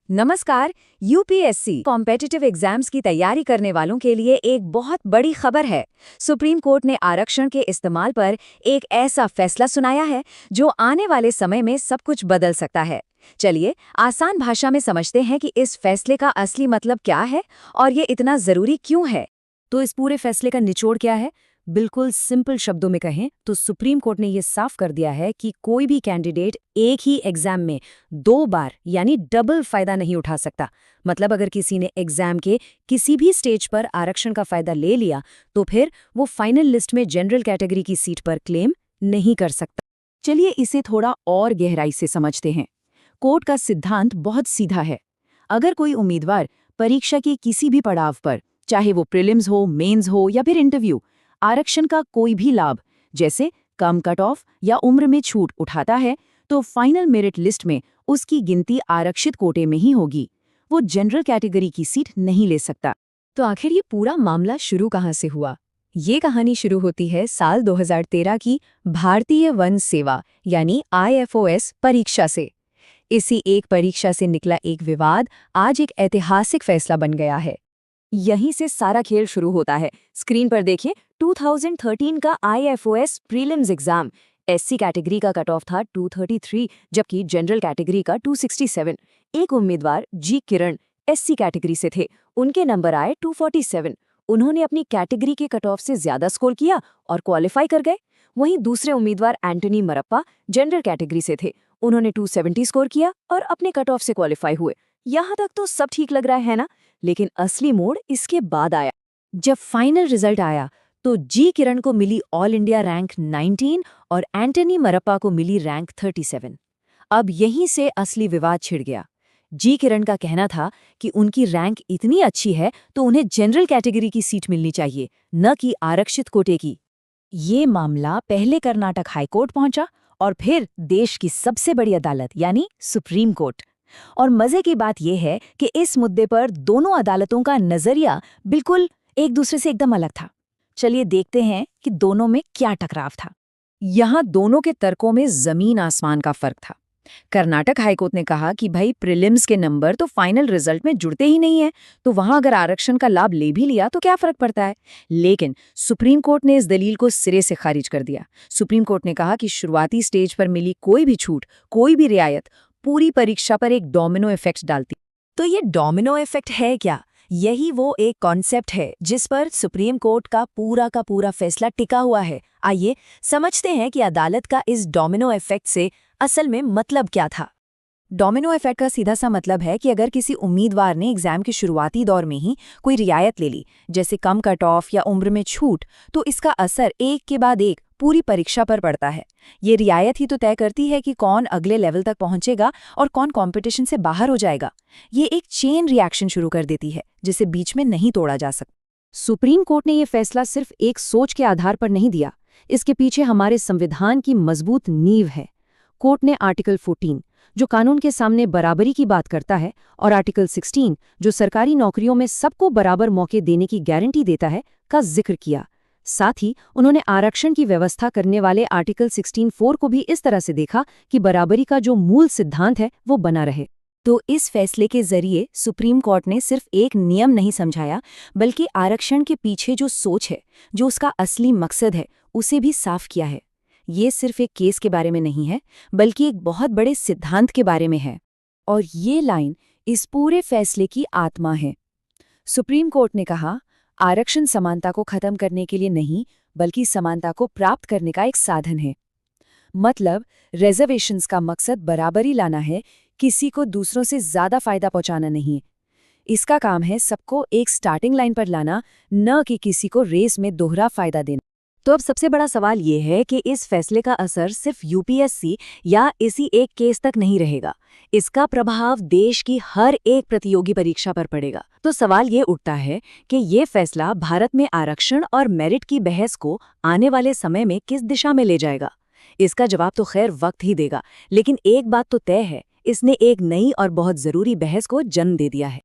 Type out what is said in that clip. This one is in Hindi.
नमस्कार। यूपीएससी कॉम्पिटिटिव एग्जाम्स की तैयारी करने वालों के लिए एक बहुत बड़ी खबर है। सुप्रीम कोर्ट ने आरक्षण के इस्तेमाल पर एक ऐसा फैसला सुनाया है जो आने वाले समय में सब कुछ बदल सकता है। चलिए आसान भाषा में समझते हैं कि इस फैसले का असली मतलब क्या है और ये इतना जरूरी क्यों है। तो इस पूरे फैसले का निचोड़ क्या है? बिल्कुल सिंपल शब्दों में कहें तो सुप्रीम कोर्ट ने यह साफ कर दिया है कि कोई भी कैंडिडेट एक ही एग्जाम में 2 बार यानी डबल फायदा नहीं उठा सकता। मतलब अगर किसी ने एग्जाम के किसी भी स्टेज पर आरक्षण का फायदा ले लिया तो फिर वो फाइनल लिस्ट में जनरल कैटेगरी की सीट पर क्लेम नहीं कर सकता। चलिए इसे थोड़ा और गहराई से समझते हैं। कोर्ट का सिद्धांत बहुत सीधा है। अगर कोई उम्मीदवार परीक्षा के किसी भी पड़ाव पर, चाहे वो प्रीलिम्स हो, मेंस हो या फिर इंटरव्यू, आरक्षण का कोई भी लाभ जैसे कम कट ऑफ या उम्र में छूट उठाता है तो फाइनल मेरिट लिस्ट में उसकी गिनती आरक्षित कोटे में ही होगी। वो जनरल कैटेगरी की सीट नहीं ले सकता। तो आखिर ये पूरा मामला शुरू कहाँ से हुआ? ये कहानी शुरू होती है साल 2013 की भारतीय वन सेवा यानी IFOS परीक्षा से। इसी एक परीक्षा से निकला एक विवाद आज एक ऐतिहासिक फैसला बन गया है। यहीं से सारा खेल शुरू होता है। स्क्रीन पर देखिए 2013 का IFOS prelims exam. SC category का कट ऑफ था 233 जबकि जनरल कैटेगरी का 267। एक उम्मीदवार जी किरण SC कैटेगरी से थे, उनके नंबर आए 247। उन्होंने अपनी कैटेगरी के कट ऑफ से ज्यादा स्कोर किया और क्वालिफाई कर गए। वहीं दूसरे उम्मीदवार एंटनी मरप्पा जनरल कैटेगरी से थे, उन्होंने 270 स्कोर किया और अपने कट ऑफ से क्वालिफाई हुए। यहाँ तक तो सब ठीक लग रहा है ना? लेकिन असली मोड़ इसके बाद आया। जब फाइनल रिजल्ट आया तो जी किरण को मिली ऑल इंडिया रैंक 19 और एंटनी मरप्पा को मिली रैंक 37। अब यहीं से असली विवाद छिड़ गया। जी किरण का कहना था कि उनकी रैंक इतनी अच्छी है तो उन्हें जनरल कैटेगरी की सीट मिलनी चाहिए, न कि आरक्षित कोटे की। ये मामला पहले कर्नाटक हाईकोर्ट पहुंचा और फिर देश की सबसे बड़ी अदालत यानी सुप्रीम कोर्ट। और मजे की बात यह है कि इस मुद्दे पर दोनों अदालतों का नजरिया बिल्कुल एक दूसरे से एकदम अलग था। चलिए देखते हैं कि दोनों में क्या टकराव था। यहाँ दोनों के तर्कों में जमीन आसमान का फर्क था। कर्नाटक हाईकोर्ट ने कहा कि भाई प्रीलिम्स के नंबर तो फाइनल रिजल्ट में जुड़ते ही नहीं है, तो वहां अगर आरक्षण का लाभ ले भी लिया तो क्या फर्क पड़ता है। लेकिन सुप्रीम कोर्ट ने इस दलील को सिरे से खारिज कर दिया। सुप्रीम कोर्ट ने कहा कि शुरुआती स्टेज पर मिली कोई भी छूट, कोई भी रियायत पूरी परीक्षा पर एक डोमिनो इफेक्ट डालती। तो ये डोमिनो इफेक्ट है क्या? यही वो एक कॉन्सेप्ट है जिस पर सुप्रीम कोर्ट का पूरा फैसला टिका हुआ है। आइए समझते हैं कि अदालत का इस डोमिनो इफेक्ट से असल में मतलब क्या था। डोमिनो इफेक्ट का सीधा सा मतलब है कि अगर किसी उम्मीदवार ने एग्जाम के शुरुआती दौर में ही कोई रियायत ले ली, जैसे कम कट ऑफ या उम्र में छूट, तो इसका असर एक के बाद एक पूरी परीक्षा पर पड़ता है। ये रियायत ही तो तय करती है कि कौन अगले लेवल तक पहुंचेगा और कौन कंपटीशन से बाहर हो जाएगा। ये एक चेन रिएक्शन शुरू कर देती है जिसे बीच में नहीं तोड़ा जा सकता। सुप्रीम कोर्ट ने यह फैसला सिर्फ एक सोच के आधार पर नहीं दिया, इसके पीछे हमारे संविधान की मजबूत नींव है। कोर्ट ने आर्टिकल 14 जो कानून के सामने बराबरी की बात करता है और आर्टिकल 16 जो सरकारी नौकरियों में सबको बराबर मौके देने की गारंटी देता है का जिक्र किया। साथ ही उन्होंने आरक्षण की व्यवस्था करने वाले आर्टिकल 16(4) को भी इस तरह से देखा कि बराबरी का जो मूल सिद्धांत है वो बना रहे। तो इस फैसले के जरिए सुप्रीम कोर्ट ने सिर्फ एक नियम नहीं समझाया, बल्कि आरक्षण के पीछे जो सोच है, जो उसका असली मकसद है, उसे भी साफ किया है। ये सिर्फ एक केस के बारे में नहीं है, बल्कि एक बहुत बड़े सिद्धांत के बारे में है। और ये लाइन इस पूरे फैसले की आत्मा है। सुप्रीम कोर्ट ने कहा, आरक्षण समानता को खत्म करने के लिए नहीं, बल्कि समानता को प्राप्त करने का एक साधन है। मतलब रिजर्वेशंस का मकसद बराबरी लाना है, किसी को दूसरों से ज्यादा फायदा पहुंचाना नहीं है। इसका काम है सबको एक स्टार्टिंग लाइन पर लाना, न कि किसी को रेस में दोहरा फायदा देना। तो अब सबसे बड़ा सवाल ये है कि इस फैसले का असर सिर्फ यूपीएससी या इसी एक केस तक नहीं रहेगा। इसका प्रभाव देश की हर एक प्रतियोगी परीक्षा पर पड़ेगा। तो सवाल ये उठता है कि ये फैसला भारत में आरक्षण और मेरिट की बहस को आने वाले समय में किस दिशा में ले जाएगा। इसका जवाब तो खैर वक्त ही देगा, लेकिन एक बात तो तय है, इसने एक नई और बहुत जरूरी बहस को जन्म दे दिया है।